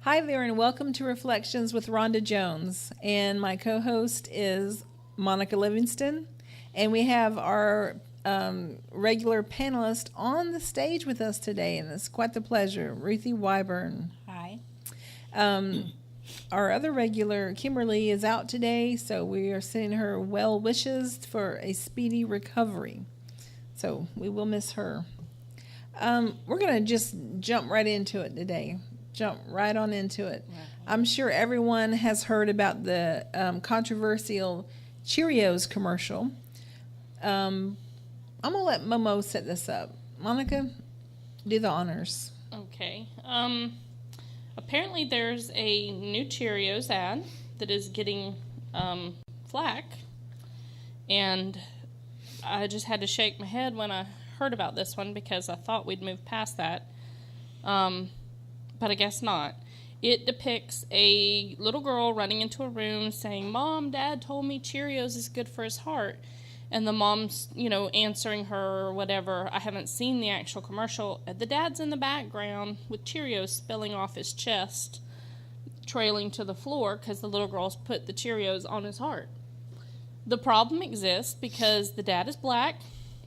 Hi there, and welcome to Reflections with Rhonda Jones. And my co host is Monica Livingston. And we have our regular panelist on the stage with us today, and it's quite the pleasure, Ruthie Wyburn. Hi. Our other regular, Kimberly, is out today, so we are sending her well wishes for a speedy recovery. So we will miss her. We're going to just jump right into it today. Jump right on into it. Right. I'm sure everyone has heard about the controversial Cheerios commercial. I'm going to let Momo set this up. Monica, do the honors. Okay. Apparently there's a new Cheerios ad that is getting flack, and I just had to shake my head when I heard about this one because I thought we'd moved past that. But I guess not. It depicts a little girl running into a room saying, "Mom, Dad told me Cheerios is good for his heart." And the mom's, answering her or whatever. I haven't seen the actual commercial. The dad's in the background with Cheerios spilling off his chest, trailing to the floor because the little girl's put the Cheerios on his heart. The problem exists because the dad is black,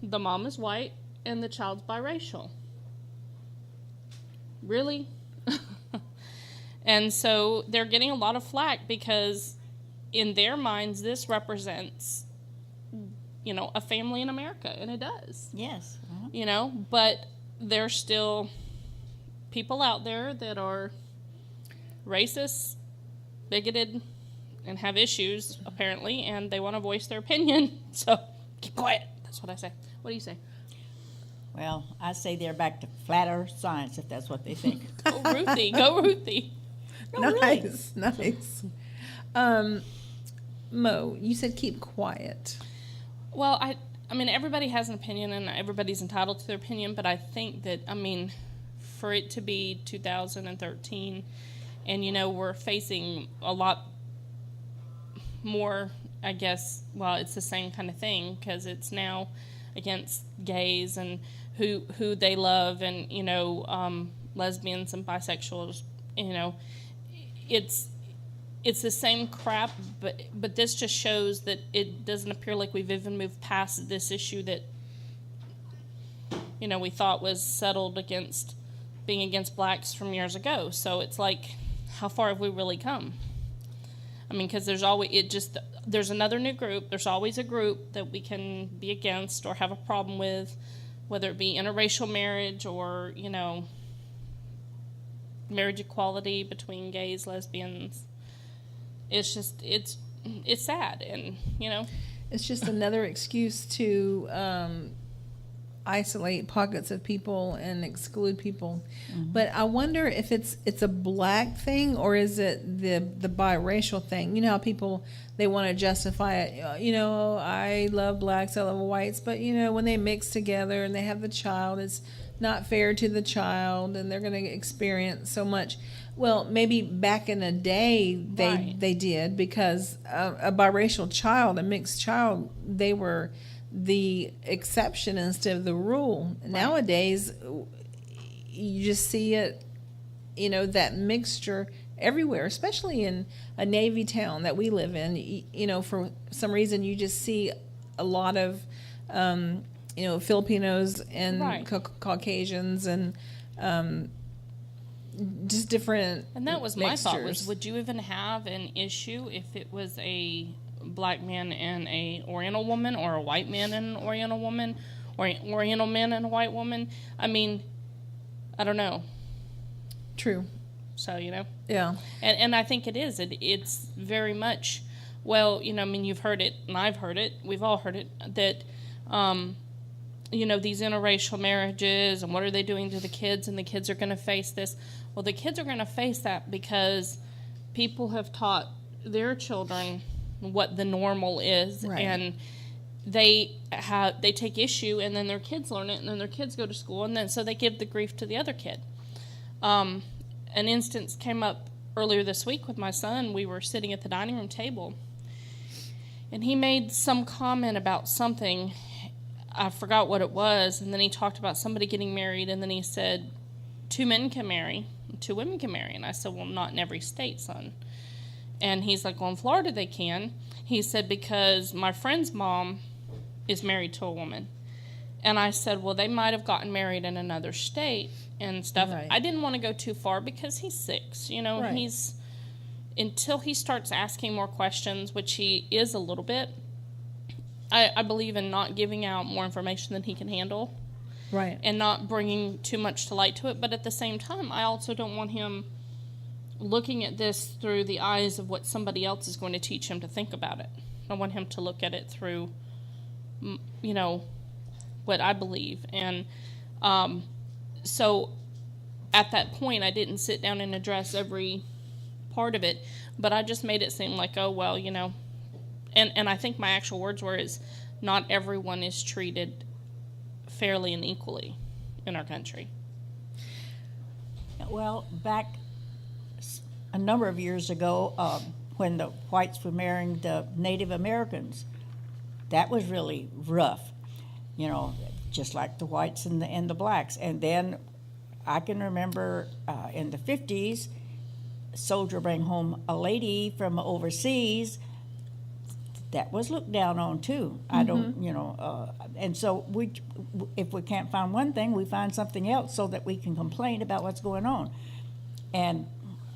the mom is white, and the child's biracial. Really? And so they're getting a lot of flack because in their minds this represents, a family in America, and it does. Yes. Uh-huh. But there's still people out there that are racist, bigoted, and have issues, apparently, and they want to voice their opinion. So keep quiet. That's what I say. What do you say? Well, I say they're back to flat earth science if that's what they think. Go Ruthie. Go Ruthie. No, Nice, really. nice. Mo, you said keep quiet. Well, I mean, everybody has an opinion, and everybody's entitled to their opinion, but I think that, for it to be 2013, and, we're facing a lot more, I guess, well, it's the same kind of thing, because it's now against gays and who they love, and, lesbians and bisexuals, it's the same crap, but this just shows that it doesn't appear like we've even moved past this issue that, we thought was settled against being against blacks from years ago. So it's like, how far have we really come? Because there's another new group. There's always a group that we can be against or have a problem with, whether it be interracial marriage or, marriage equality between gays, lesbians. It's just, it's sad, and, It's just another excuse to isolate pockets of people and exclude people. Mm-hmm. But I wonder if it's a black thing, or is it the biracial thing? You know how people, they want to justify it. I love blacks, I love whites, but when they mix together and they have the child, it's not fair to the child, and they're going to experience so much. Well, maybe back in the day they did, because a biracial child, a mixed child, they were the exception instead of the rule. Right. Nowadays, you just see it, that mixture everywhere, especially in a Navy town that we live in. For some reason, you just see a lot of, Filipinos and right. Caucasians and just different. And that was mixtures. My thought was, would you even have an issue if it was a black man and a Oriental woman, or a white man and an Oriental woman, or an Oriental man and a white woman? I don't know. True. So, Yeah. And I think it is. It's very much, well, you've heard it, and I've heard it, we've all heard it, that, these interracial marriages, and what are they doing to the kids, and the kids are going to face this. Well, the kids are going to face that because people have taught their children what the normal is, right. And they take issue, and then their kids learn it, and then their kids go to school, and then so they give the grief to the other kid. An instance came up earlier this week with my son. We were sitting at the dining room table, and he made some comment about something. I forgot what it was, and then he talked about somebody getting married, and then he said, 2 men can marry, 2 women can marry. And I said, well, not in every state, son. And he's like, well, in Florida they can. He said, because my friend's mom is married to a woman. And I said, well, they might have gotten married in another state and stuff. Right. I didn't want to go too far because he's 6. You know, Right. until he starts asking more questions, which he is a little bit, I believe in not giving out more information than he can handle. Right. And not bringing too much to light to it. But at the same time, I also don't want him looking at this through the eyes of what somebody else is going to teach him to think about it. I want him to look at it through, you know, what I believe. And so at that point, I didn't sit down and address every part of it, but I just made it seem like, oh, well, you know, and I think my actual words were is not everyone is treated fairly and equally in our country. Well, back a number of years ago, when the whites were marrying the Native Americans, that was really rough, you know, just like the whites and the blacks. And then I can remember in the 50s, a soldier bring home a lady from overseas. That was looked down on too. I don't, you know, and so if we can't find one thing, we find something else so that we can complain about what's going on. And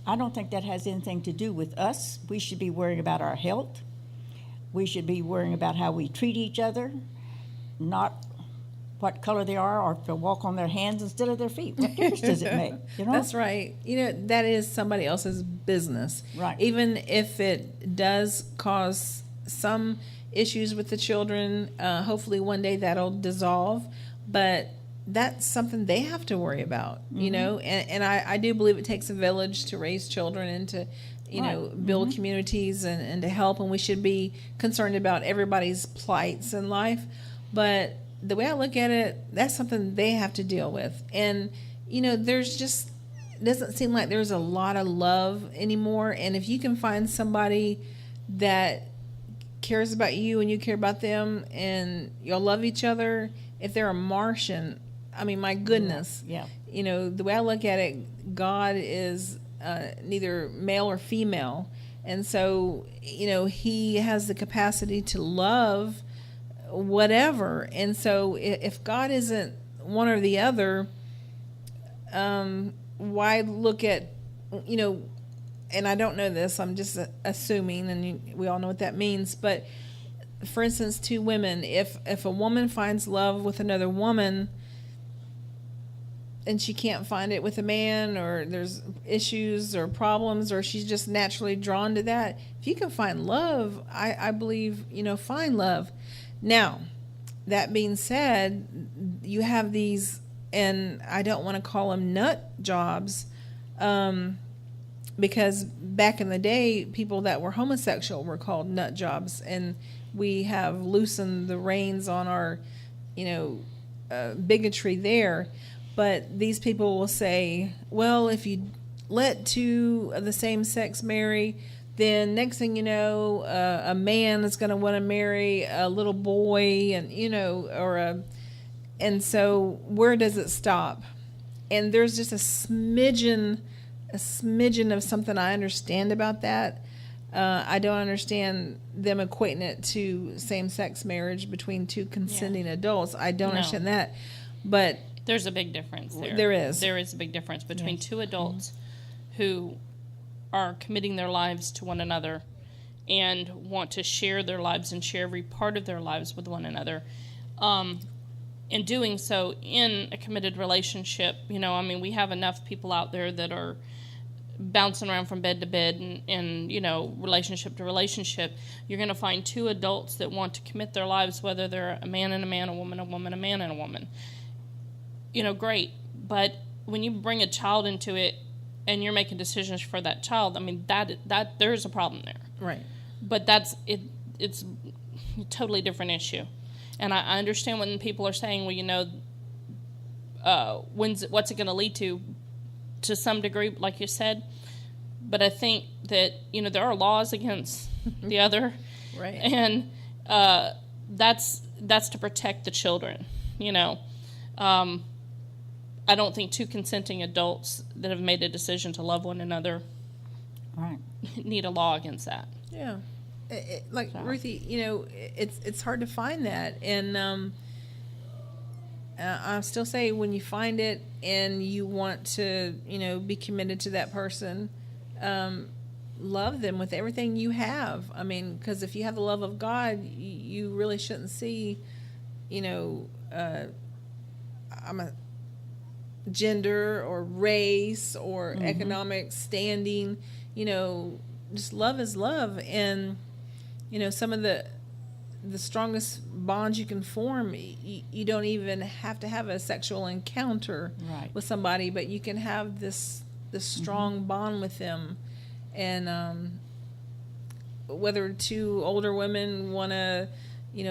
I don't think that has anything to do with us. We should be worrying about our health. We should be worrying about how we treat each other, not what color they are or if they walk on their hands instead of their feet. What difference does it make? You know? That's right. You know, that is somebody else's business. Right. Even if it does cause some issues with the children, hopefully one day that'll dissolve. But that's something they have to worry about, you know. And I do believe it takes a village to raise children and to, you know, build communities and to help. And we should be concerned about everybody's plights in life. But the way I look at it, that's something they have to deal with. And, you know, there's just, doesn't seem like there's a lot of love anymore. And if you can find somebody that cares about you and you care about them and you'll love each other, if they're a Martian, I mean, my goodness. Yeah. You know, the way I look at it, God is neither male or female. And so, you know, he has the capacity to love whatever. And so if God isn't one or the other, why look at, you know, and I don't know this, I'm just assuming, and we all know what that means, but for instance, 2 women, if a woman finds love with another woman and she can't find it with a man, or there's issues or problems, or she's just naturally drawn to that, if you can find love, I believe, you know, find love. Now, that being said, you have these, and I don't want to call them nut jobs, because back in the day, people that were homosexual were called nut jobs, and we have loosened the reins on our, you know, bigotry there. But these people will say, well, if you let 2 of the same sex marry, then next thing you know, a man is going to want to marry a little boy, and, you know, and so where does it stop? And there's just a smidgen of something I understand about that. I don't understand them equating it to same-sex marriage between 2 consenting adults. I don't understand that. But there's a big difference there. There is. There is a big difference between 2 adults who are committing their lives to one another and want to share their lives and share every part of their lives with one another. In doing so in a committed relationship, you know, I mean, we have enough people out there that are bouncing around from bed to bed and you know, relationship to relationship. You're going to find 2 adults that want to commit their lives, whether they're a man and a man, a woman, a man and a woman. You know, great. But when you bring a child into it and you're making decisions for that child, I mean, that there's a problem there. Right. But that's it. It's a totally different issue. And I understand when people are saying, well, you know, what's it going to lead to some degree, like you said. But I think that, you know, there are laws against the other. Right. And that's to protect the children, you know. I don't think two consenting adults that have made a decision to love one another Right. need a law against that. Yeah. Like So. Ruthie, it's hard to find that, and I still say when you find it and you want to, be committed to that person, love them with everything you have. I mean, because if you have the love of God, you really shouldn't see, I'm a gender or race or economic standing. Just love is love, and some of the strongest bonds you can form, you don't even have to have a sexual encounter Right. with somebody, but you can have this strong bond with them. And whether two older women want to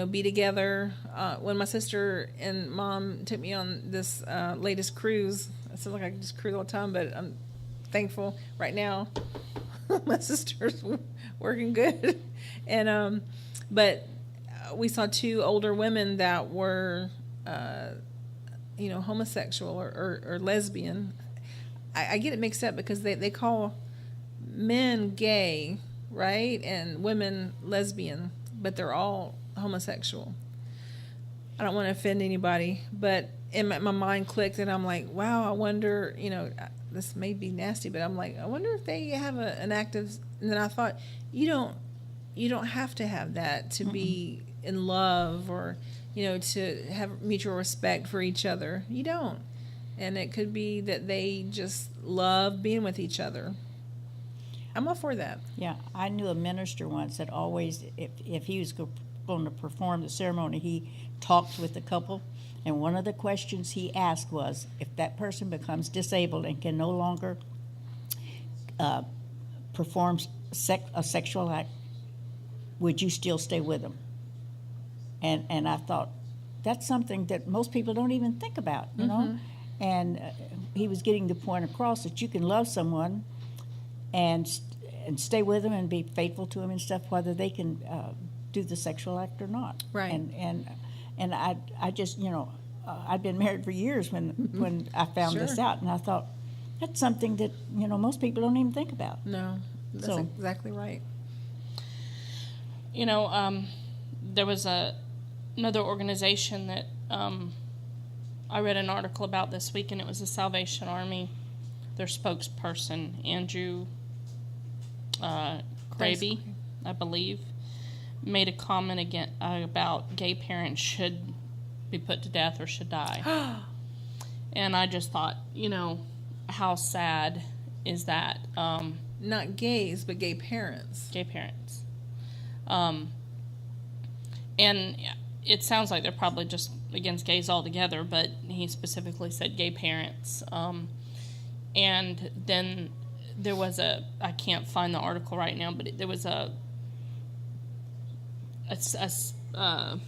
be together, when my sister and mom took me on this latest cruise, I sound like I just cruise all the time, but I'm thankful right now my sister's working good. And but we saw two older women that were homosexual or lesbian. I get it mixed up because they call men gay, right, and women lesbian, but they're all homosexual. I don't want to offend anybody, but my mind clicked, and I'm like, wow, I wonder, this may be nasty, but I'm like, I wonder if they have an active. And then I thought, you don't have to have that to be in love or, to have mutual respect for each other. You don't. And it could be that they just love being with each other. I'm all for that. Yeah, I knew a minister once that always, if he was going to perform the ceremony, he talked with the couple, and one of the questions he asked was, if that person becomes disabled and can no longer perform a sexual act, would you still stay with them? And I thought, that's something that most people don't even think about, you know? And he was getting the point across that you can love someone and stay with them and be faithful to them and stuff, whether they can do the sexual act or not. Right. And I just, I'd been married for years when I found this Sure. out, and I thought, that's something that, most people don't even think about. No, that's So- exactly right. There was another organization that I read an article about this week, and it was the Salvation Army. Their spokesperson, Andrew Craby, I believe, made a comment again about gay parents should be put to death or should die. And I just thought, how sad is that? Not gays, but gay parents. Gay parents. And it sounds like they're probably just against gays altogether, but he specifically said gay parents. And then there was I can't find the article right now, but there was a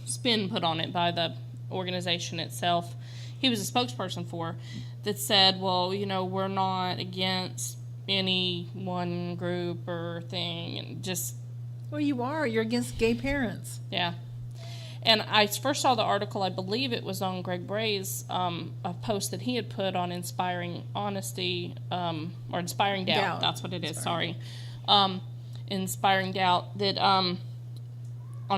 spin put on it by the organization itself. He was a spokesperson for, that said, well, we're not against any one group or thing, and just... Well, you are. You're against gay parents. Yeah. And I first saw the article, I believe it was on Greg Bray's a post that he had put on Inspiring Honesty, or Inspiring Doubt. That's what it is, sorry. Inspiring Doubt, that on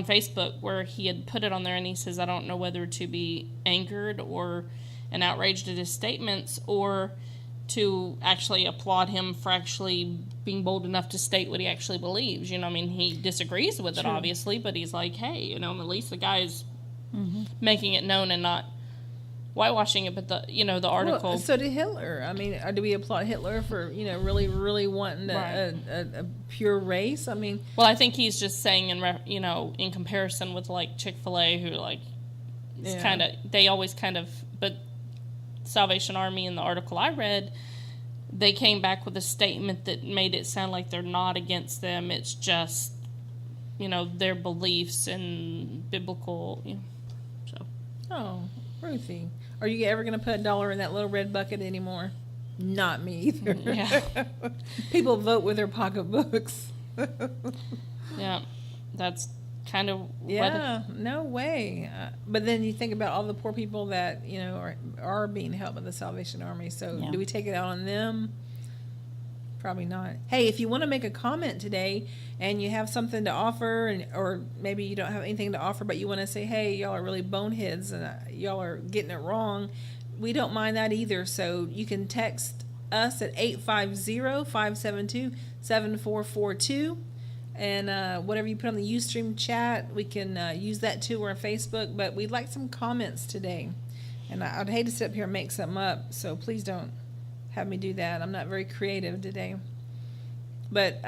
Facebook, where he had put it on there, and he says, I don't know whether to be angered and outraged at his statements, or to actually applaud him for actually being bold enough to state what he actually believes. He disagrees with it, True. obviously, but he's like, hey, at least the guy's making it known and not whitewashing it. But the article... Well, so did Hitler. I mean, do we applaud Hitler for, really, really wanting Right. a pure race? I mean... Well, I think he's just saying, in comparison with, like, Chick-fil-A, who, like, it's Yeah. kind of... They always kind of... But Salvation Army, in the article I read, they came back with a statement that made it sound like they're not against them. It's just, their beliefs and biblical... so. Oh, Ruthie. Are you ever going to put $1 in that little red bucket anymore? Not me either. Yeah. People vote with their pocketbooks. Yeah, that's kind of Yeah, no way. But then you think about all the poor people that, are being helped by the Salvation Army. So Yeah. do we take it out on them? Probably not. Hey, if you want to make a comment today and you have something to offer, or maybe you don't have anything to offer, but you want to say, hey, y'all are really boneheads and y'all are getting it wrong, we don't mind that either. So you can text us at 850-572-7442. And whatever you put on the Ustream chat, we can use that too, or on Facebook. But we'd like some comments today. And I'd hate to sit up here and make something up, so please don't have me do that. I'm not very creative today. But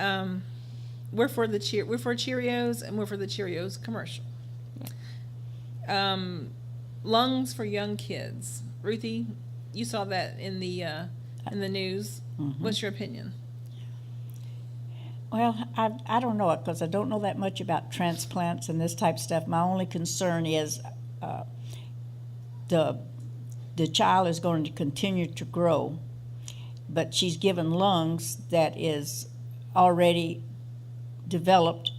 we're for Cheerios, and we're for the Cheerios commercial. Lungs for young kids. Ruthie, you saw that in the news. Mm-hmm. What's your opinion? Well, I don't know it because I don't know that much about transplants and this type of stuff. My only concern is the child is going to continue to grow, but she's given lungs that is already developed,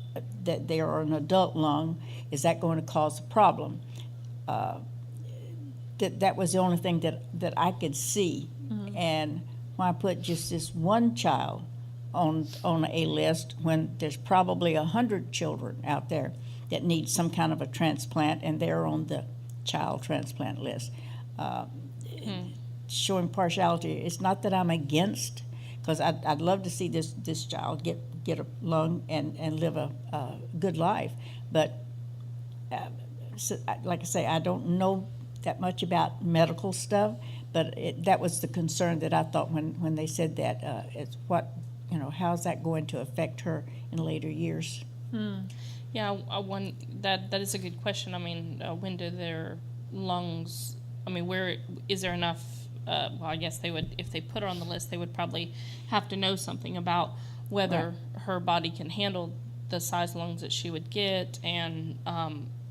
that they are an adult lung. Is that going to cause a problem? That was the only thing that I could see. Mm-hmm. And why put just this one child on a list when there's probably 100 children out there that need some kind of a transplant, and they're on the child transplant list. Showing partiality, it's not that I'm against, because I'd love to see this child get a lung and live a good life, but like I say, I don't know that much about medical stuff, but that was the concern that I thought when they said that. It's what, how's that going to affect her in later years? Yeah, that is a good question. I mean, when do their lungs, where is there enough, well, I guess they would, if they put her on the list, they would probably have to know something about whether her body can handle the size lungs that she would get, and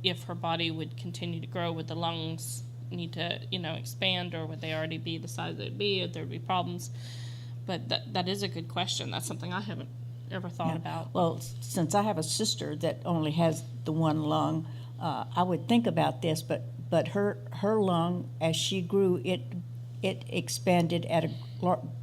if her body would continue to grow, would the lungs need to, expand, or would they already be the size they'd be, if there'd be problems. But that is a good question. That's something I haven't ever thought about. Well, since I have a sister that only has the one lung, I would think about this, but her lung, as she grew, it expanded at a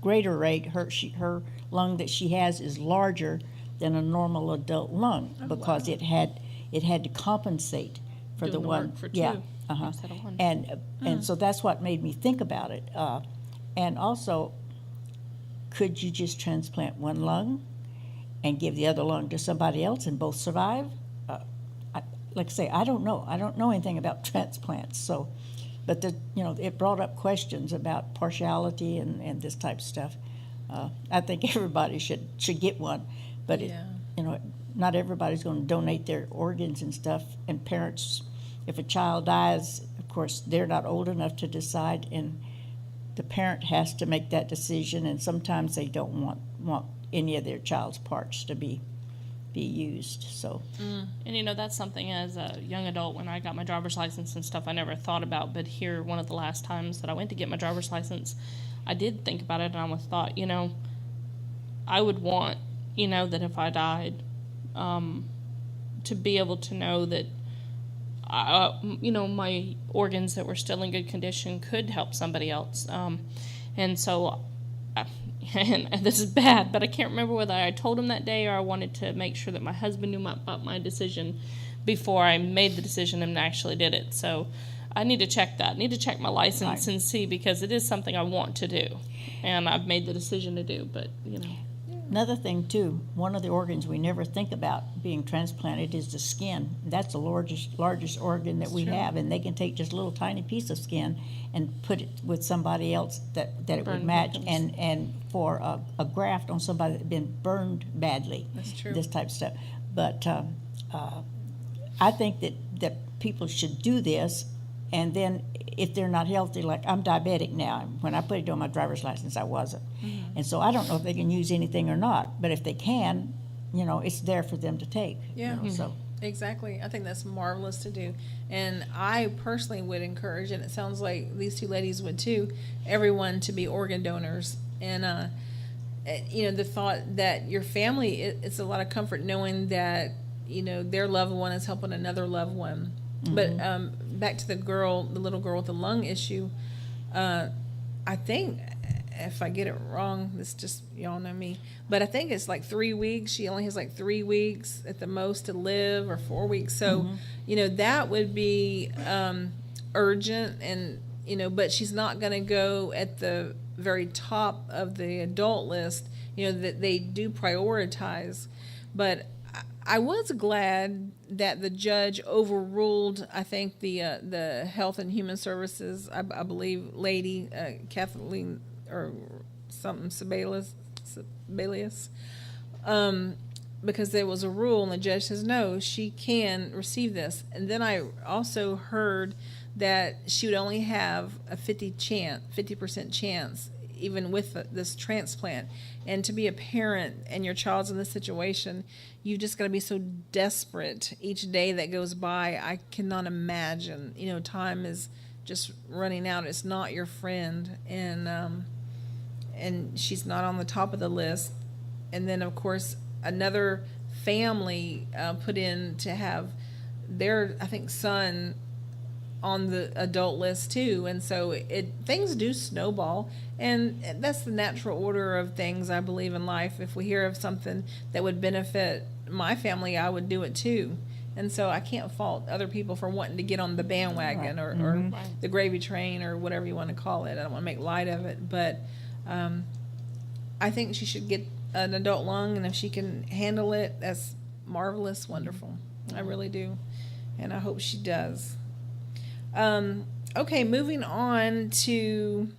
greater rate. Her lung that she has is larger than a normal adult lung, because it had to compensate for the one. Work for two, instead of one. And so that's what made me think about it. And also, could you just transplant one lung and give the other lung to somebody else and both survive? Like I say, I don't know. I don't know anything about transplants. So, but it brought up questions about partiality and this type of stuff. I think everybody should get one, but not everybody's going to donate their organs and stuff. And parents, if a child dies, of course, they're not old enough to decide, and the parent has to make that decision. And sometimes they don't want any of their child's parts to be used. So, and that's something as a young adult, when I got my driver's license and stuff, I never thought about. But here, one of the last times that I went to get my driver's license, I did think about it, and I almost thought, I would want, that if I died, to be able to know that, my organs that were still in good condition could help somebody else. And so, and this is bad, but I can't remember whether I told him that day or I wanted to make sure that my husband knew about my decision before I made the decision and actually did it. So I need to check that. I need to check my license and see, because it is something I want to do, and I've made the decision to do, but, Another thing, too, one of the organs we never think about being transplanted is the skin. That's the largest organ that we have, and they can take just a little tiny piece of skin and put it with somebody else that it would match, and for a graft on somebody that had been burned badly. That's true. This type of stuff. But I think that people should do this, and then if they're not healthy, like I'm diabetic now. When I put it on my driver's license, I wasn't. Mm-hmm. And so I don't know if they can use anything or not. But if they can, it's there for them to take. Yeah, So exactly. I think that's marvelous to do. And I personally would encourage, and it sounds like these two ladies would too, everyone to be organ donors. And, the thought that your family, it's a lot of comfort knowing that their loved one is helping another loved one. But back to the little girl with the lung issue, I think, if I get it wrong, this just, y'all know me, but I think it's like 3 weeks. She only has like 3 weeks at the most to live, or 4 weeks. So, that would be urgent, and, but she's not going to go at the very top of the adult list, that they do prioritize. But I was glad that the judge overruled, I think, the Health and Human Services, I believe, lady, Kathleen or something, Sebelius, because there was a rule and the judge says, no, she can receive this. And then I also heard that she would only have a 50% chance, even with this transplant. And to be a parent and your child's in this situation, you just got to be so desperate each day that goes by. I cannot imagine. Time is just running out. It's not your friend, and she's not on the top of the list. And then, of course, another family put in to have their, I think, son on the adult list too, and so things do snowball, and that's the natural order of things, I believe, in life. If we hear of something that would benefit my family, I would do it too. And so I can't fault other people for wanting to get on the bandwagon, or the gravy train, or whatever you want to call it. I don't want to make light of it, but I think she should get an adult lung, and if she can handle it, that's marvelous, wonderful. I really do, and I hope she does. Okay, moving on to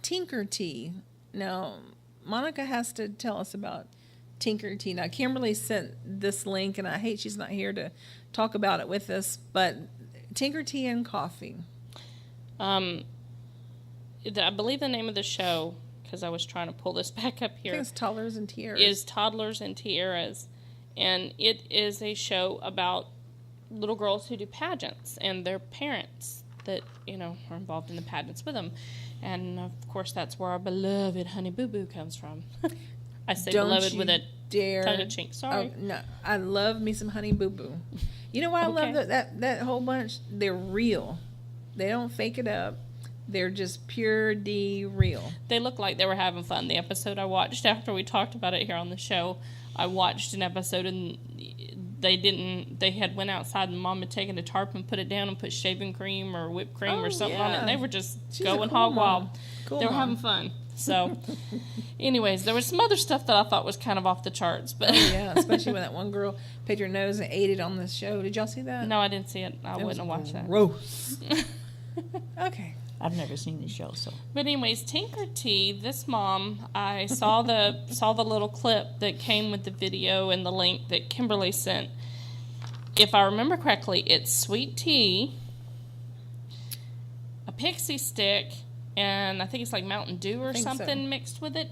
Tinker Tea. Now, Monica has to tell us about Tinker Tea. Now, Kimberly sent this link, and I hate she's not here to talk about it with us, but Tinker Tea and coffee. I believe the name of the show, because I was trying to pull this back up here, I think it's Toddlers and Tiaras. Is Toddlers and Tiaras. And it is a show about little girls who do pageants and their parents that, are involved in the pageants with them. And, of course, that's where our beloved Honey Boo Boo comes from. I say Don't beloved you with a dare. tongue of chink. Sorry. Oh, no, I love me some Honey Boo Boo. You know why I love that whole bunch? They're real. They don't fake it up. They're just pure D real. They look like they were having fun. The episode I watched after we talked about it here on the show, I watched an episode, and they had went outside, and Mom had taken a tarp and put it down and put shaving cream or whipped cream or something on it, and they were just going hog wild. Cool they were having fun. So, anyways, there was some other stuff that I thought was kind of off the charts. But yeah, especially when that one girl picked her nose and ate it on the show. Did y'all see that? No, I didn't see it. I wouldn't have watched that. Gross. Okay. I've never seen the show, so. But anyways, Tinker Tea, this mom, I saw the little clip that came with the video and the link that Kimberly sent. If I remember correctly, it's sweet tea, a pixie stick, and I think it's like Mountain Dew or something mixed with it.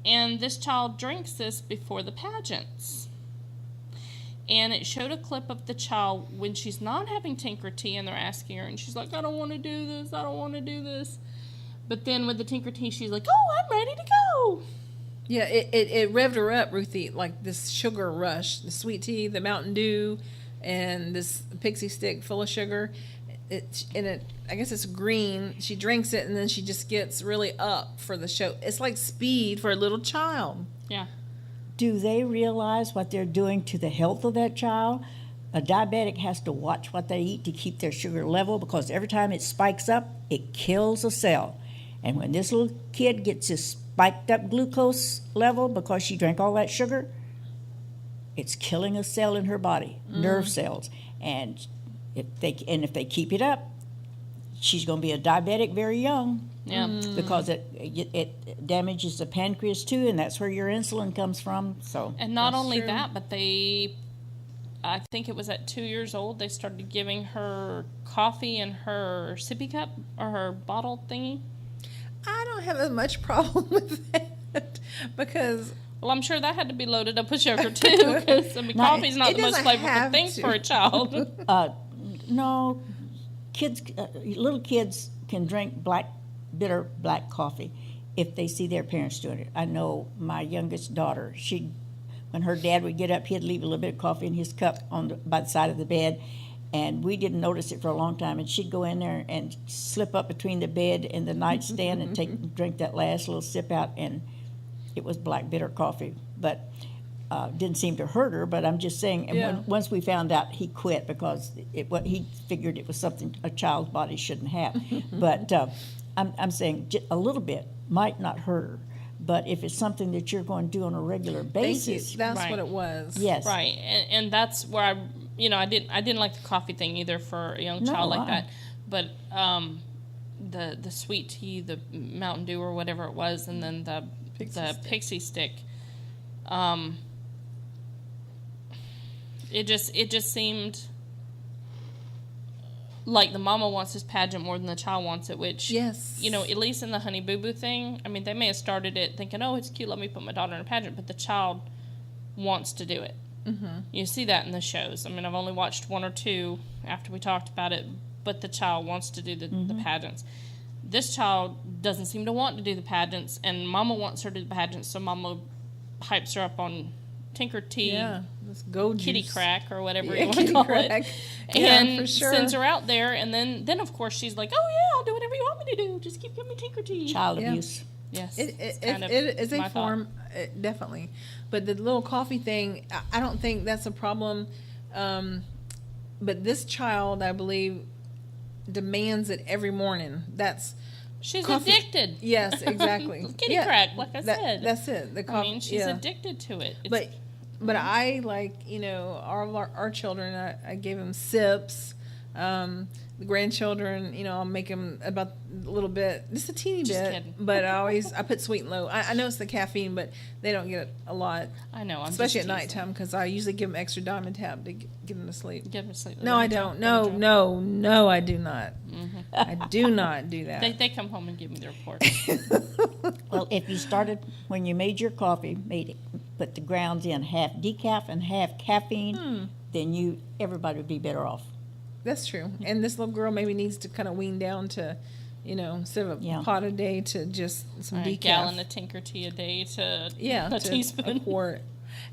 And this child drinks this before the pageants. And it showed a clip of the child when she's not having Tinker Tea, and they're asking her, and she's like, I don't want to do this, I don't want to do this. But then with the Tinker Tea, she's like, oh, I'm ready to go. Yeah, it revved her up, Ruthie, like this sugar rush. The sweet tea, the Mountain Dew, and this pixie stick full of sugar. I guess it's green. She drinks it, and then she just gets really up for the show. It's like speed for a little child. Yeah. Do they realize what they're doing to the health of that child? A diabetic has to watch what they eat to keep their sugar level, because every time it spikes up, it kills a cell. And when this little kid gets this spiked up glucose level because she drank all that sugar, it's killing a cell in her body, nerve cells. And if they keep it up, she's going to be a diabetic very young. Yeah. Because it damages the pancreas too, and that's where your insulin comes from. So. And not only true. that, but I think it was at 2 years old, they started giving her coffee in her sippy cup or her bottle thingy. I don't have as much problem with that because... Well, I'm sure that had to be loaded up with sugar too, because coffee's not the most flavorful thing for a child. No, little kids can drink bitter black coffee if they see their parents doing it. I know my youngest daughter, when her dad would get up, he'd leave a little bit of coffee in his cup by the side of the bed, and we didn't notice it for a long time. And she'd go in there and slip up between the bed and the nightstand and drink that last little sip out, and it was black bitter coffee. But didn't seem to hurt her. But I'm just saying, and once we found out, he quit because he figured it was something a child's body shouldn't have. But I'm saying a little bit might not hurt her. But if it's something that you're going to do on a regular basis, Thank you. That's what it was. Yes, Right, and that's where I didn't like the coffee thing either for a young child like that. But the sweet tea, the Mountain Dew or whatever it was, and then the pixie stick. It just seemed like the mama wants this pageant more than the child wants it, which, yes, at least in the Honey Boo Boo thing, I mean, they may have started it thinking, oh, it's cute, let me put my daughter in a pageant, but the child wants to do it. Mm-hmm. You see that in the shows. I mean, I've only watched one or two after we talked about it, but the child wants to do the pageants. This child doesn't seem to want to do the pageants, and mama wants her to do the pageants, so mama hypes her up on Tinker Tea, let's go kitty juice. crack, or whatever you want to call it, and for sure. sends her out there, and then of course she's like, oh yeah, I'll do whatever you want me to do, just keep giving me Tinker Tea. child abuse. Yes, It is a form, definitely. But the little coffee thing, I don't think that's a problem. But this child, I believe, demands it every morning. She's coffee. Addicted. Yes, exactly. Kitty crack, like I said. That's it. The coffee. I mean, she's addicted to it. But I like, our children, I gave them sips. The grandchildren, I'll make them about a little bit, just a teeny bit. Kidding. But I put sweet and low. I know it's the caffeine, but they don't get it a lot. I know. Especially at nighttime, because I usually give them extra Diamond Tab to get them to sleep. Give them sleep. No, I don't. No, I do not. Mm-hmm. I do not do that. They come home and give me the report. Well, if you started when you made your coffee, put the grounds in half decaf and half caffeine, then everybody would be better off. That's true. And this little girl maybe needs to kind of wean down to, instead of a pot a day, to just some decaf. A gallon of Tinker Tea a day to a teaspoon. A quart.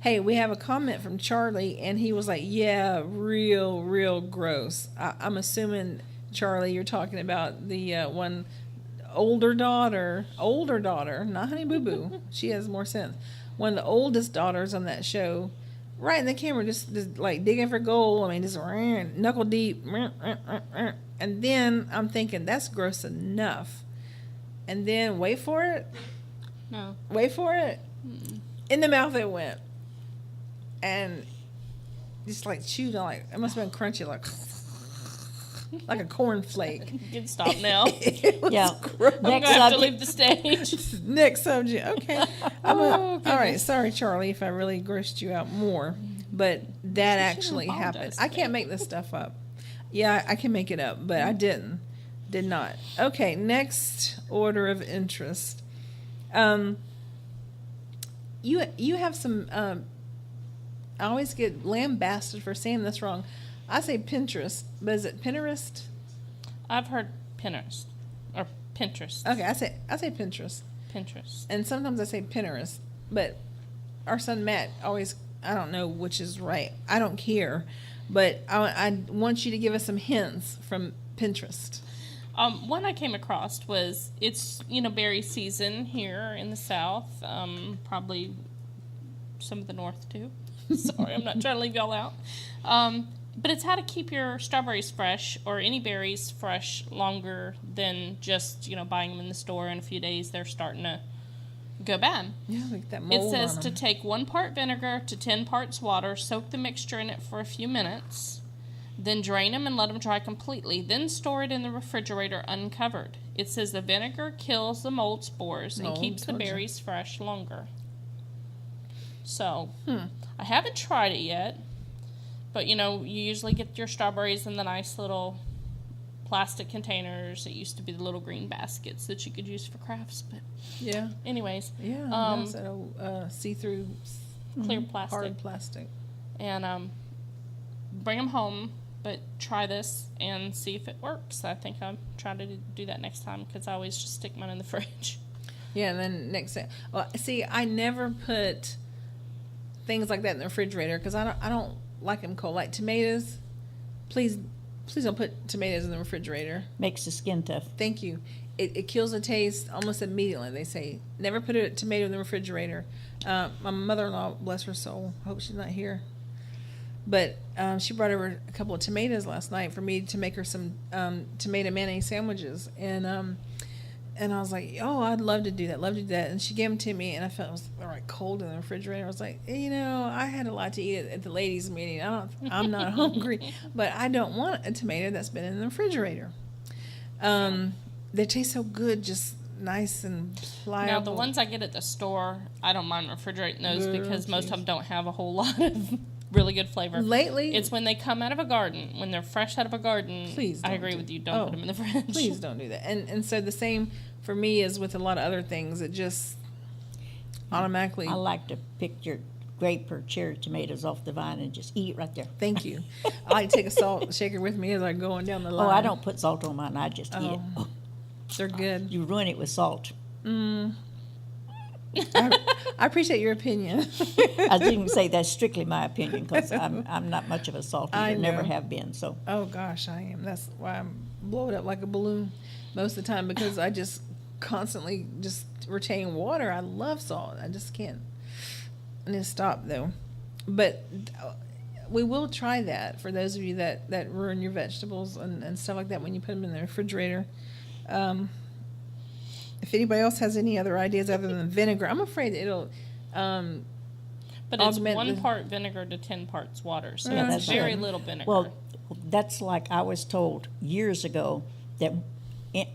Hey, we have a comment from Charlie, and he was like, yeah, real gross. I'm assuming, Charlie, you're talking about the one older daughter, not Honey Boo Boo. She has more sense. One of the oldest daughters on that show, right in the camera, just like digging for gold. I mean, just knuckle deep. And then I'm thinking, that's gross enough. And then, wait for it. No. Wait for it. In the mouth it went. And just like chewed on, like, it must have been crunchy, like a cornflake. You can stop now. It was gross. I'm going to have to leave the stage. Next subject. Okay. All right. Sorry, Charlie, if I really grossed you out more. But that actually happened. I can't make this stuff up. Yeah, I can make it up, but I didn't. Did not. Okay, next order of interest. You have some... I always get lambasted for saying this wrong. I say Pinterest, but is it Pinterest? I've heard Pinterest or Pinterest. Okay, I say Pinterest. Pinterest. And sometimes I say Pinterest, but our son Matt always, I don't know which is right. I don't care, but I want you to give us some hints from Pinterest. One I came across was it's berry season here in the South, probably some of the North too. Sorry, I'm not trying to leave y'all out. But it's how to keep your strawberries fresh or any berries fresh longer than just, buying them in the store in a few days. They're starting to go bad. Yeah, like that mold. It says to take 1 part vinegar to 10 parts water, soak the mixture in it for a few minutes, then drain them and let them dry completely. Then store it in the refrigerator uncovered. It says the vinegar kills the mold spores and keeps the berries fresh longer. So, I haven't tried it yet, but you usually get your strawberries in the nice little plastic containers. It used to be the little green baskets that you could use for crafts, but anyways. Yeah, see-through clear plastic. Hard plastic. And bring them home, but try this and see if it works. I think I'm trying to do that next time because I always just stick mine in the fridge. Yeah, and then next thing. Well, see, I never put things like that in the refrigerator because I don't like them cold. Like tomatoes, please don't put tomatoes in the refrigerator. Makes the skin tough. Thank you. It kills the taste almost immediately. They say never put a tomato in the refrigerator. My mother-in-law, bless her soul, I hope she's not here, but she brought over a couple of tomatoes last night for me to make her some tomato mayonnaise sandwiches, and I was like, oh, I'd love to do that, and she gave them to me, and I felt it was like cold in the refrigerator. I was like, I had a lot to eat at the ladies' meeting. I'm not hungry, but I don't want a tomato that's been in the refrigerator. They taste so good, just nice and pliable. Now, the ones I get at the store, I don't mind refrigerating those because most of them don't have a whole lot of really good flavor. Lately, it's when they come out of a garden, when they're fresh out of a garden. Please I agree with you. Don't put them in the fridge. Please don't do that. And so the same for me is with a lot of other things. It just automatically. I like to pick your grape or cherry tomatoes off the vine and just eat it right there. Thank you. I like to take a salt shaker with me as I'm going down the line. Oh, I don't put salt on mine. I just eat it. Oh, they're good. you ruin it with salt. I appreciate your opinion. I didn't say that's strictly my opinion because I'm not much of a salt eater, never have been. So. Oh gosh, I am. That's why I'm blowing up like a balloon most of the time because I just constantly just retain water. I love salt. I just can't. I need to stop though. But we will try that for those of you that ruin your vegetables and stuff like that when you put them in the refrigerator. If anybody else has any other ideas other than vinegar, I'm afraid it'll but it's 1 part vinegar to 10 parts water, so Yeah, it's that's very right. little vinegar. Well, that's like I was told years ago that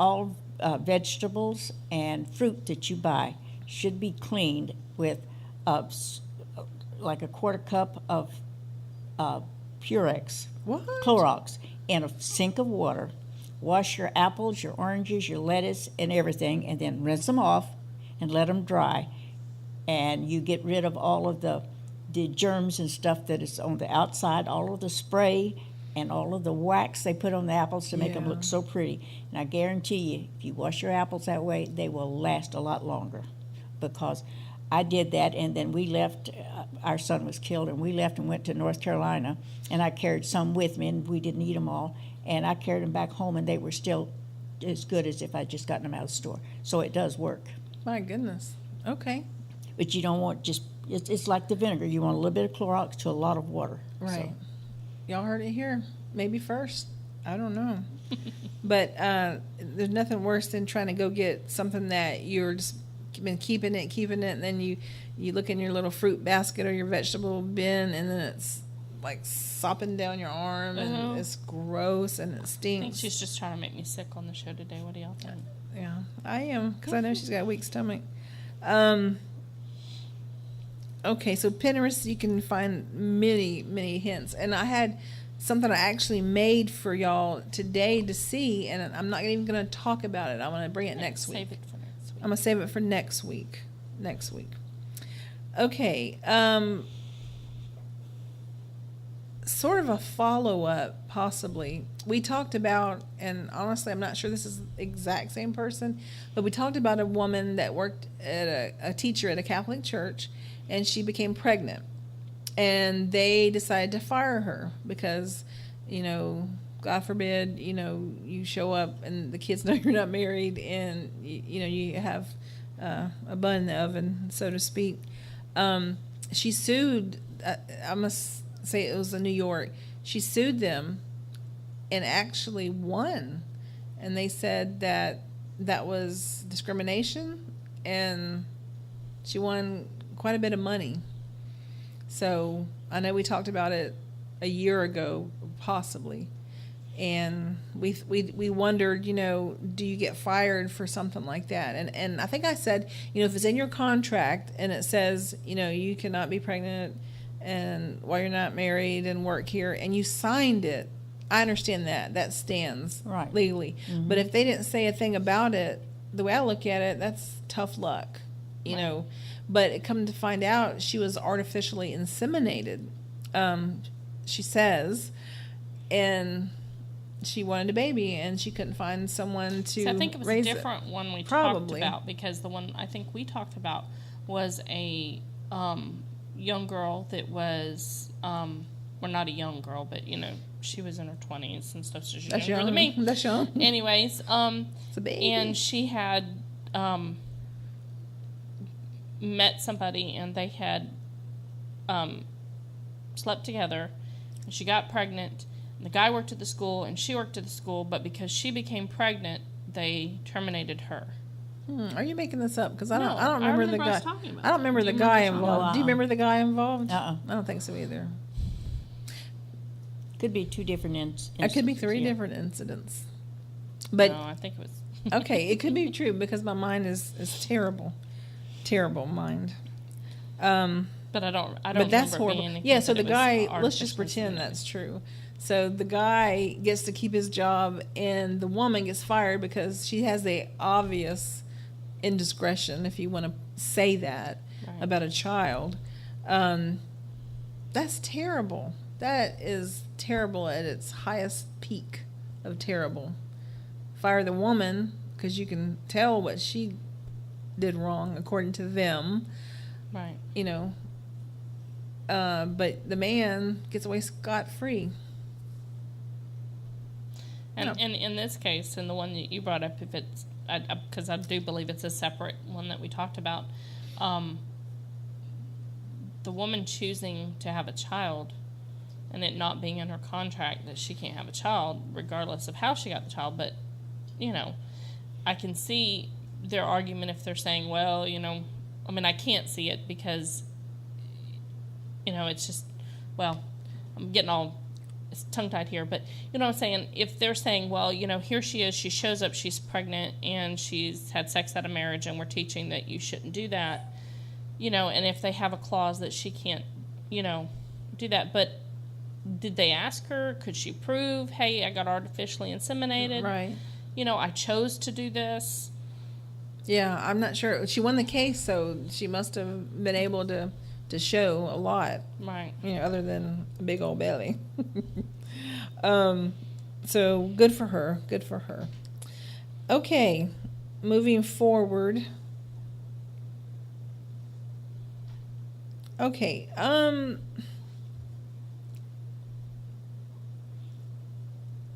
all vegetables and fruit that you buy should be cleaned with like a 1/4 cup of Purex, What? Clorox, in a sink of water. Wash your apples, your oranges, your lettuce, and everything, and then rinse them off and let them dry. And you get rid of all of the germs and stuff that is on the outside, all of the spray and all of the wax they put on the apples to make them look so pretty. And I guarantee you, if you wash your apples that way, they will last a lot longer. Because I did that, and then we left. Our son was killed, and we left and went to North Carolina. And I carried some with me, and we didn't eat them all. And I carried them back home, and they were still as good as if I'd just gotten them out of the store. So it does work. My goodness. Okay. But you don't want it's like the vinegar. You want a little bit of Clorox to a lot of water. Right. So. Y'all heard it here. Maybe first. I don't know. But there's nothing worse than trying to go get something that you're just been keeping it, and then you look in your little fruit basket or your vegetable bin, and then it's like sopping down your arm, and it's gross, and it stinks. I think she's just trying to make me sick on the show today. What do y'all think? Yeah, I am, because I know she's got a weak stomach. Okay, so Pinterest, you can find many hints, and I had something I actually made for y'all today to see, and I'm not even going to talk about it. I'm going to bring it next week. Save it for next week. I'm going to save it for next week. Okay, sort of a follow-up, possibly. We talked about, and honestly, I'm not sure this is the exact same person, but we talked about a woman that worked at a teacher at a Catholic church, and she became pregnant. And they decided to fire her because, God forbid, you show up and the kids know you're not married, and, you have a bun in the oven, so to speak. She sued, I must say it was in New York. She sued them and actually won. And they said that was discrimination, and she won quite a bit of money. So I know we talked about it a year ago, possibly. And we wondered, do you get fired for something like that? And I think I said, if it's in your contract and it says, you cannot be pregnant and while you're not married and work here, and you signed it, I understand that stands right legally. Mm-hmm. But if they didn't say a thing about it, the way I look at it, that's tough luck, know. But it come to find out, she was artificially inseminated, she says, and she wanted a baby, and she couldn't find someone to raise it. I think it was a different one we talked about, because the one I think we talked about was a young girl that was, well, not a young girl, but, she was in her 20s and stuff, so she's That's younger young. than me. That's young. Anyways, It's a baby. and she had met somebody, and they had slept together, and she got pregnant. And the guy worked at the school, and she worked at the school, but because she became pregnant, they terminated her. Are you making this up? Because I No, don't remember the I guy. was talking about I don't remember it. the Do you guy remember involved. talking- Do you remember the guy involved? Uh-uh. I don't think so either. Could be two different It could be instances, 3 yeah. different incidents. But No, I think it was. okay, it could be true because my mind is terrible, terrible mind. But I don't But that's remember horrible. being anything Yeah, so that the it was guy, let's artificially just pretend simulated. that's true. So the guy gets to keep his job, and the woman gets fired because she has the obvious indiscretion, if you want to say that, Right. about a child. That's terrible. That is terrible at its highest peak of terrible. Fire the woman because you can tell what she did wrong according to them. Right. But the man gets away scot-free. And No. in this case, and the one that you brought up, if it's, because I do believe it's a separate one that we talked about, the woman choosing to have a child and it not being in her contract that she can't have a child regardless of how she got the child. But, I can see their argument if they're saying, well, I can't see it because, it's just, well, I'm getting all tongue-tied here, but you know what I'm saying? If they're saying, well, here she is, she shows up, she's pregnant, and she's had sex out of marriage, and we're teaching that you shouldn't do that, and if they have a clause that she can't, do that, but did they ask her? Could she prove, hey, I got artificially inseminated? Right. I chose to do this. Yeah, I'm not sure. She won the case, so she must have been able to show a lot, Right. other than a big old belly. So good for her. Good for her. Okay, moving forward. Okay,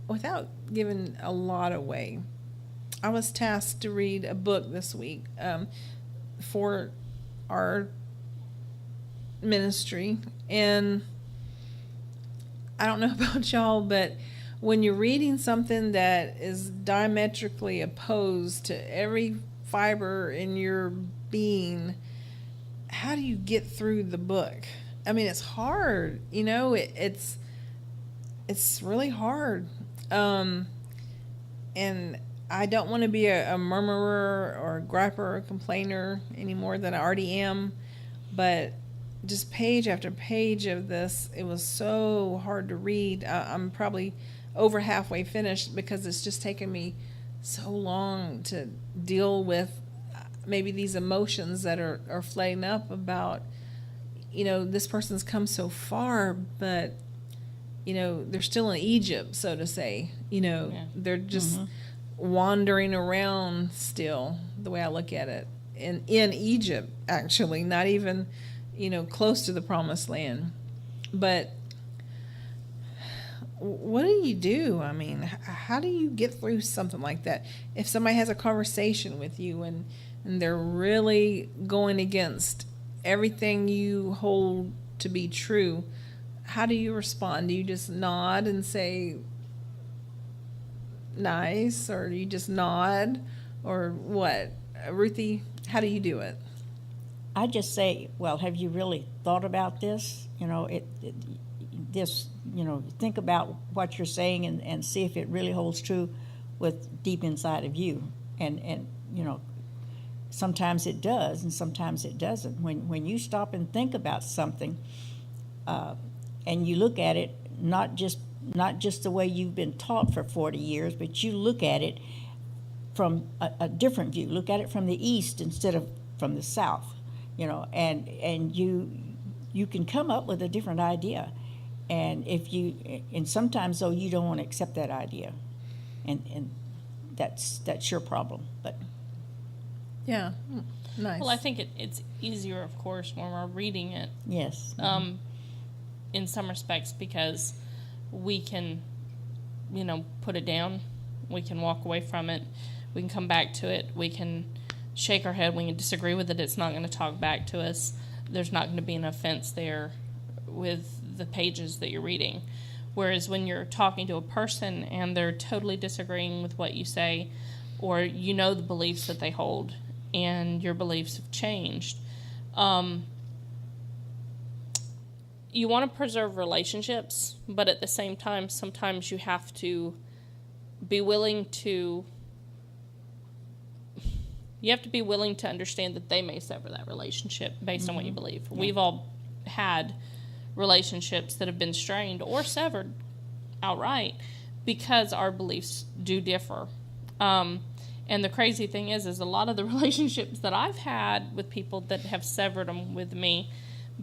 without giving a lot away, I was tasked to read a book this week for our ministry, and I don't know about y'all, but when you're reading something that is diametrically opposed to every fiber in your being, how do you get through the book? I mean, it's hard, it's really hard. And I don't want to be a murmurer or a griper or a complainer any more than I already am, but just page after page of this, it was so hard to read. I'm probably over halfway finished because it's just taken me so long to deal with maybe these emotions that are flaring up about, this person's come so far, but, they're still in Egypt, so to say. Yeah. They're just wandering around still, the way I look at it. In Egypt, actually, not even, close to the promised land. But what do you do? I mean, how do you get through something like that? If somebody has a conversation with you and they're really going against everything you hold to be true, how do you respond? Do you just nod and say nice, or do you just nod, or what? Ruthie, how do you do it? I just say, well, have you really thought about this? Think about what you're saying and see if it really holds true with deep inside of you. And sometimes it does and sometimes it doesn't. When you stop and think about something and you look at it, not just the way you've been taught for 40 years, but you look at it from a different view. Look at it from the east instead of from the south, and you can come up with a different idea. And sometimes though you don't want to accept that idea, and that's your problem. But Yeah. Nice. Well, I think it's easier, of course, when we're reading it. Yes. In some respects, because we can, put it down. We can walk away from it. We can come back to it. We can shake our head. We can disagree with it. It's not going to talk back to us. There's not going to be an offense there with the pages that you're reading. Whereas when you're talking to a person and they're totally disagreeing with what you say, or the beliefs that they hold, and your beliefs have changed, you want to preserve relationships, but at the same time, sometimes you have to be willing to understand that they may sever that relationship based on what you believe. Yeah. We've all had relationships that have been strained or severed outright because our beliefs do differ. And the crazy thing is a lot of the relationships that I've had with people that have severed them with me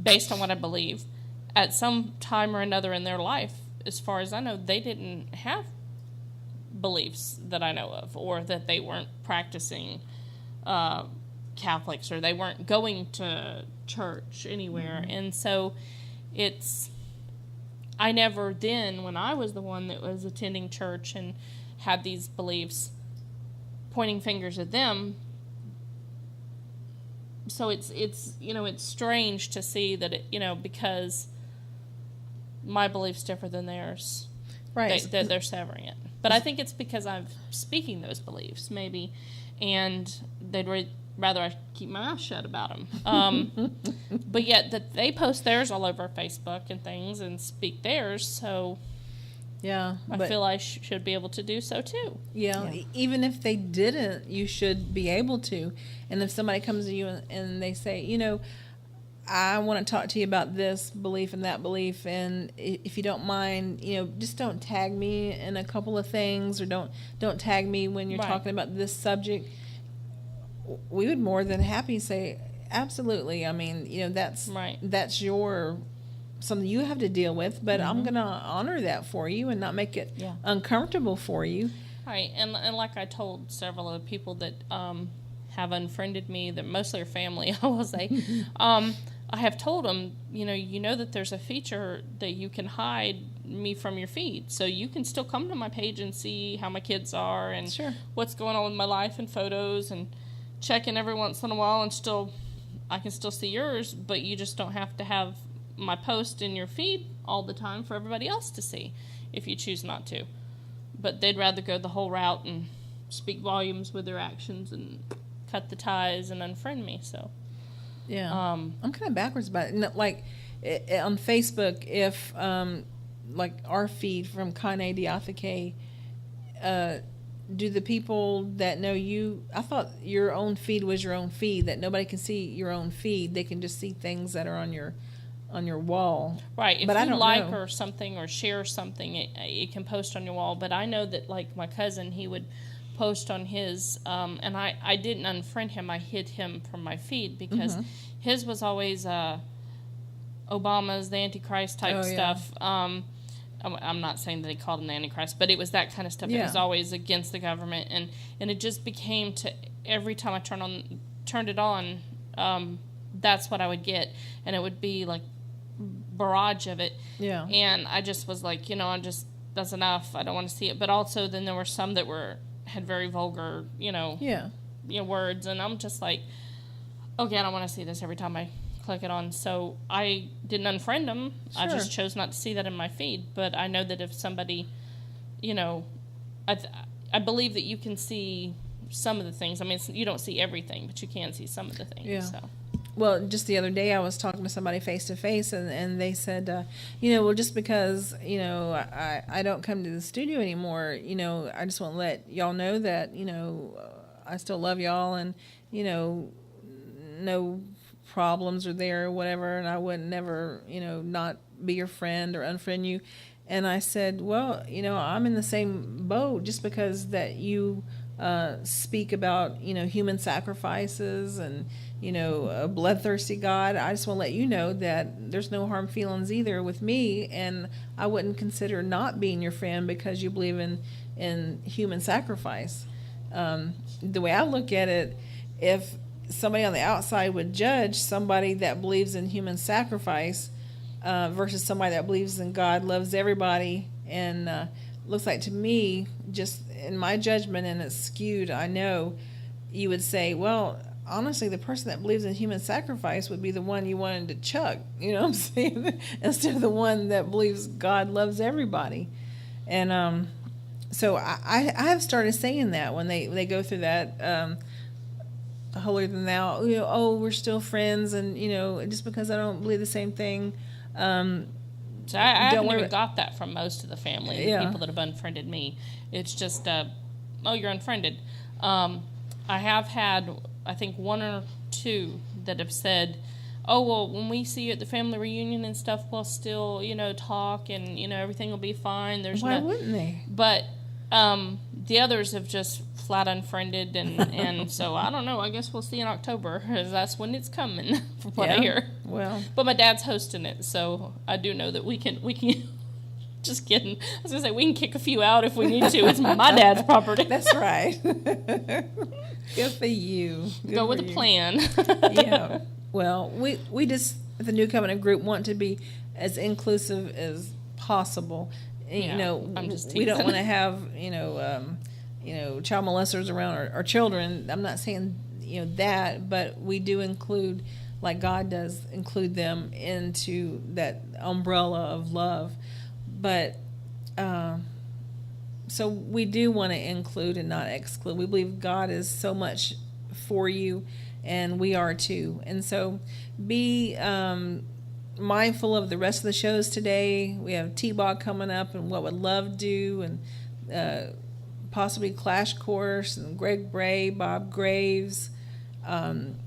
based on what I believe, at some time or another in their life, as far as I know, they didn't have beliefs that I know of, or that they weren't practicing Catholics, or they weren't going to church anywhere. Mm-hmm. And so I never then, when I was the one that was attending church and had these beliefs, pointing fingers at them. So it's strange to see that because my beliefs differ than theirs, right? They're severing it. But I think it's because I'm speaking those beliefs, maybe, and they'd rather I keep my mouth shut about them. But yet that they post theirs all over Facebook and things and speak theirs, so yeah, I feel I should be able to do so too. Yeah, even if they didn't, you should be able to. And if somebody comes to you and they say, I want to talk to you about this belief and that belief, and if you don't mind, just don't tag me in a couple of things, or don't tag me when you're talking about this subject. We would more than happy say, absolutely. I mean, that's right. That's something you have to deal with, but I'm going to honor that for you and not make it uncomfortable for you. Right, and like I told several of the people that have unfriended me, that mostly are family, I will say, I have told them, that there's a feature that you can hide me from your feed, so you can still come to my page and see how my kids are and what's going on with my life and photos, and check in every once in a while, and I can still see yours, but you just don't have to have my post in your feed all the time for everybody else to see if you choose not to. But they'd rather go the whole route and speak volumes with their actions and cut the ties and unfriend me. So yeah, I'm kind of backwards about it. Like on Facebook, if like our feed from Kane Diatheke, do the people that know you, I thought your own feed was your own feed, that nobody can see your own feed. They can just see things that are on your wall. Right. If but you like or something or share something, it can post on your wall. But I know that, like my cousin, he would post on his, and I didn't unfriend him. I hid him from my feed because his was always Obama's, the Antichrist type stuff. I'm not saying that he called him the Antichrist, but it was that kind of stuff. Yeah. It was always against the government, and it just became to every time I turned it on, that's what I would get, and it would be like barrage of it. Yeah. And I just was like, that's enough. I don't want to see it. But also then there were some that had very vulgar, words, and I'm just like, okay, I don't want to see this every time I click it on. So I didn't unfriend them. Sure. I just chose not to see that in my feed. But I know that if somebody, I believe that you can see some of the things. I mean, you don't see everything, but you can see some of the things. Yeah. So. Well, just the other day I was talking to somebody face to face, and they said, well, just because, I don't come to the studio anymore, I just want to let y'all know that, I still love y'all, and, no problems are there or whatever, and I would never, not be your friend or unfriend you. And I said, well, I'm in the same boat. Just because that you speak about, human sacrifices and, a bloodthirsty God, I just want to let you know that there's no harm feelings either with me, and I wouldn't consider not being your friend because you believe in human sacrifice. The way I look at it, if somebody on the outside would judge somebody that believes in human sacrifice versus somebody that believes in God, loves everybody, and looks like to me, just in my judgment, and it's skewed, I know, you would say, well, honestly, the person that believes in human sacrifice would be the one you wanted to chuck, you know what I'm saying? Instead of the one that believes God loves everybody. And so I have started saying that when they go through that holier than thou, you know, oh, we're still friends, and, you know, just because I don't believe the same thing. So I haven't even got that from most of the family, the people that have unfriended me. It's just, oh, you're unfriended. I have had, I think, one or two that have said, oh, well, when we see you at the family reunion and stuff, we'll still, you know, talk, and, you know, everything will be fine. Why wouldn't they? But the others have just flat unfriended, and so I don't know. I guess we'll see in October, because that's when it's coming, from what I hear. Well, but my dad's hosting it, so I do know that we can. Just kidding. I was gonna say we can kick a few out if we need to. It's my dad's property. That's right. Good for you. Go with a plan. Yeah. Well, we just, the New Covenant group, want to be as inclusive as possible. Yeah, you know, I'm just we don't teasing. want to have child molesters around our children. I'm not saying that, but we do include, like God does, include them into that umbrella of love. But so we do want to include and not exclude. We believe God is so much for you, and we are too. And so be mindful of the rest of the shows today. We have T-Bog coming up, and What Would Love Do, and possibly Clash Course, and Greg Bray, Bob Graves. And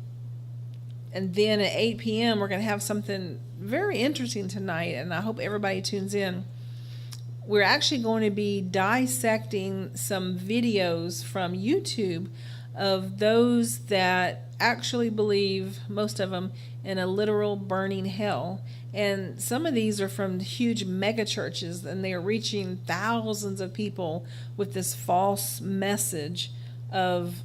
then at 8 p.m., we're going to have something very interesting tonight, and I hope everybody tunes in. We're actually going to be dissecting some videos from YouTube of those that actually believe, most of them, in a literal burning hell. And some of these are from huge mega churches, and they are reaching thousands of people with this false message of,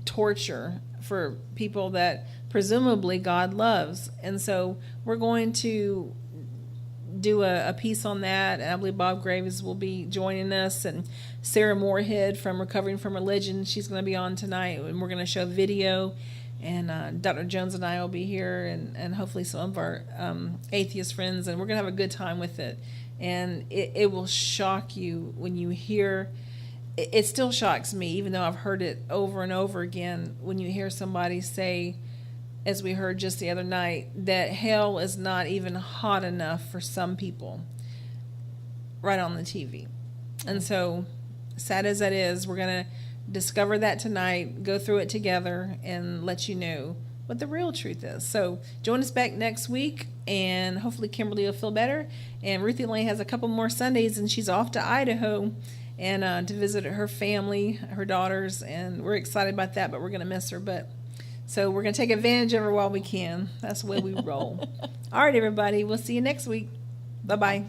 torture for people that presumably God loves. And so we're going to do a piece on that, and I believe Bob Graves will be joining us, and Sarah Moorhead from Recovering from Religion, she's going to be on tonight, and we're going to show video, and Dr. Jones and I will be here, and hopefully some of our atheist friends, and we're going to have a good time with it. And it will shock you when you hear, it still shocks me, even though I've heard it over and over again, when you hear somebody say, as we heard just the other night, that hell is not even hot enough for some people, right on the TV. And so, sad as that is, we're going to discover that tonight, go through it together, and let you know what the real truth is. So join us back next week, and hopefully Kimberly will feel better. And Ruthie only has a couple more Sundays, and she's off to Idaho and to visit her family, her daughters, and we're excited about that, but we're going to miss her. So we're going to take advantage of her while we can. That's the way we roll. All right, everybody. We'll see you next week. Bye-bye.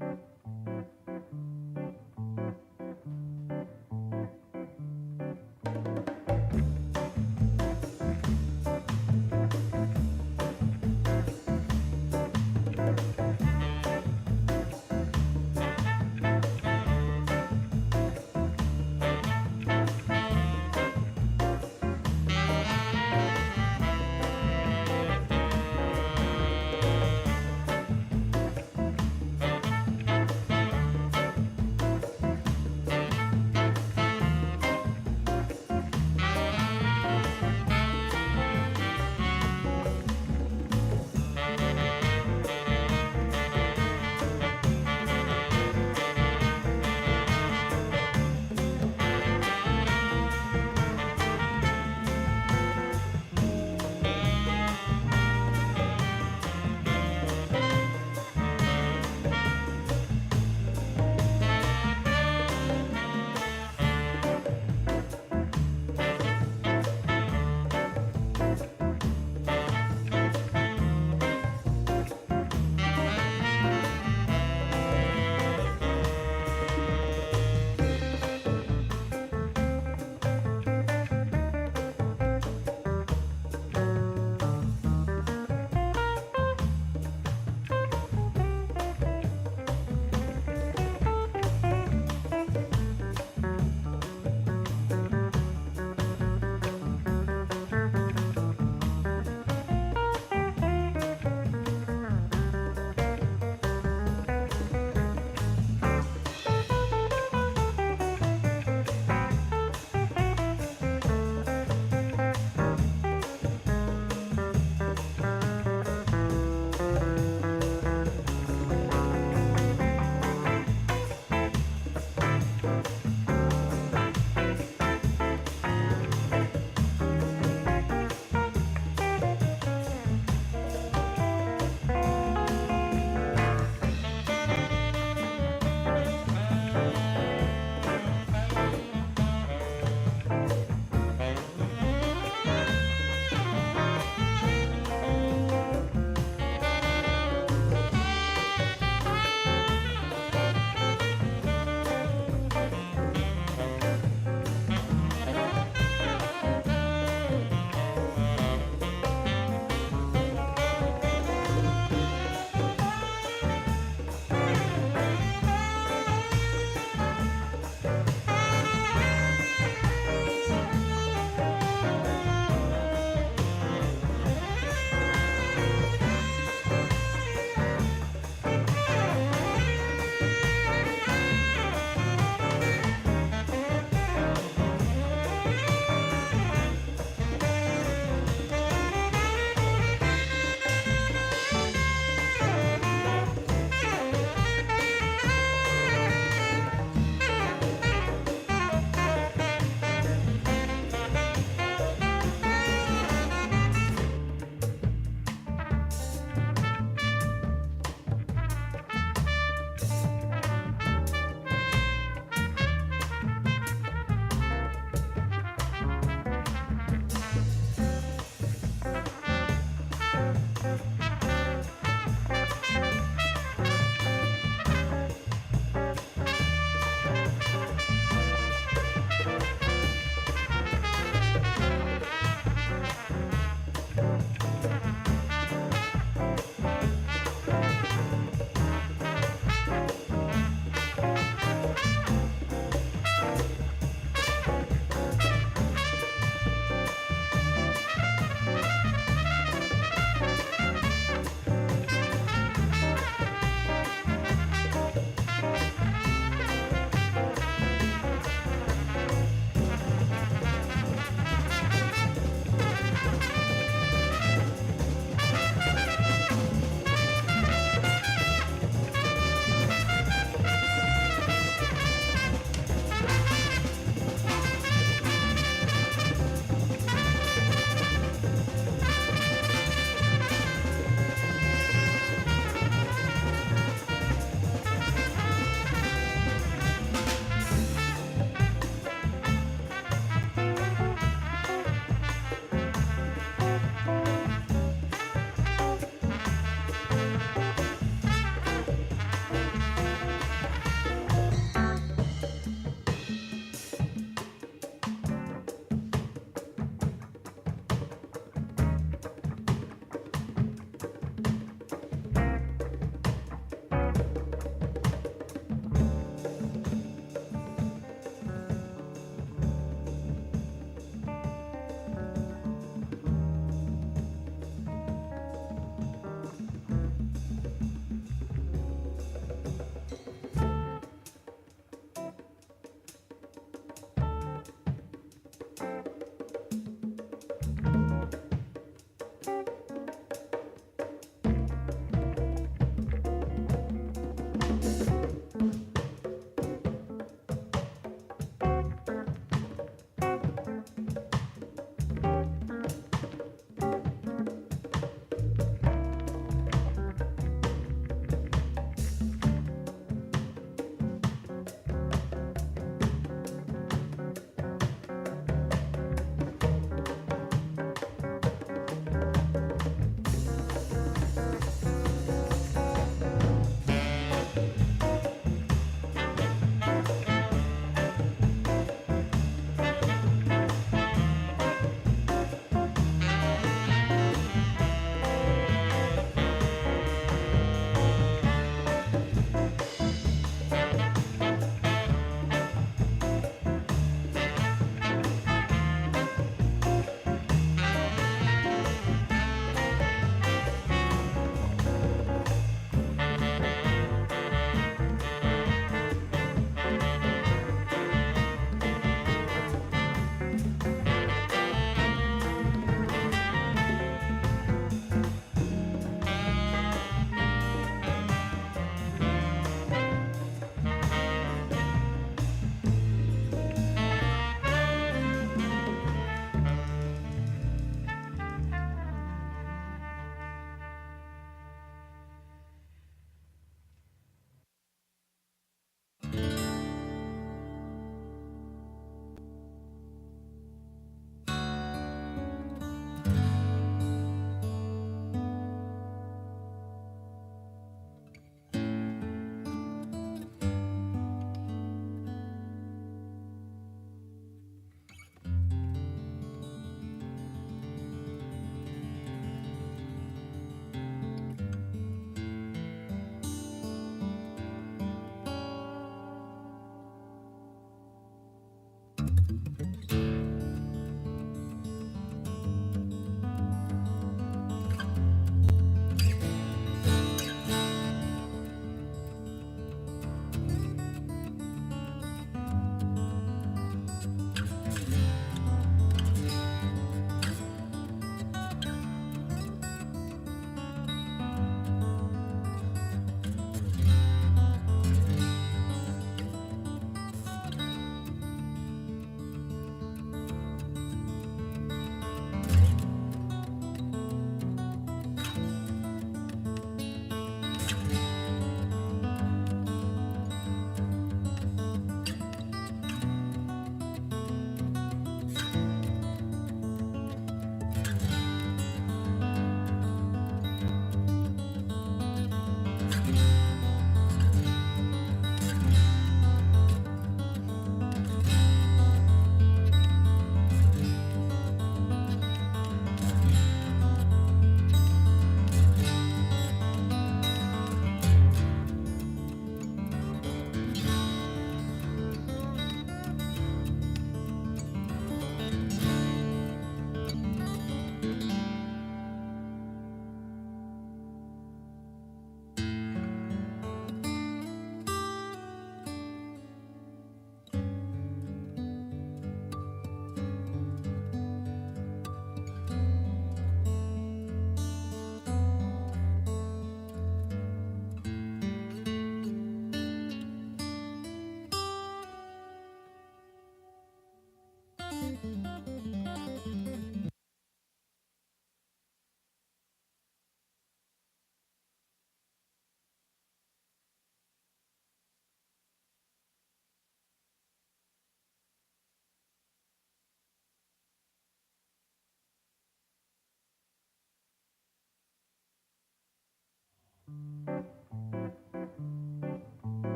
you.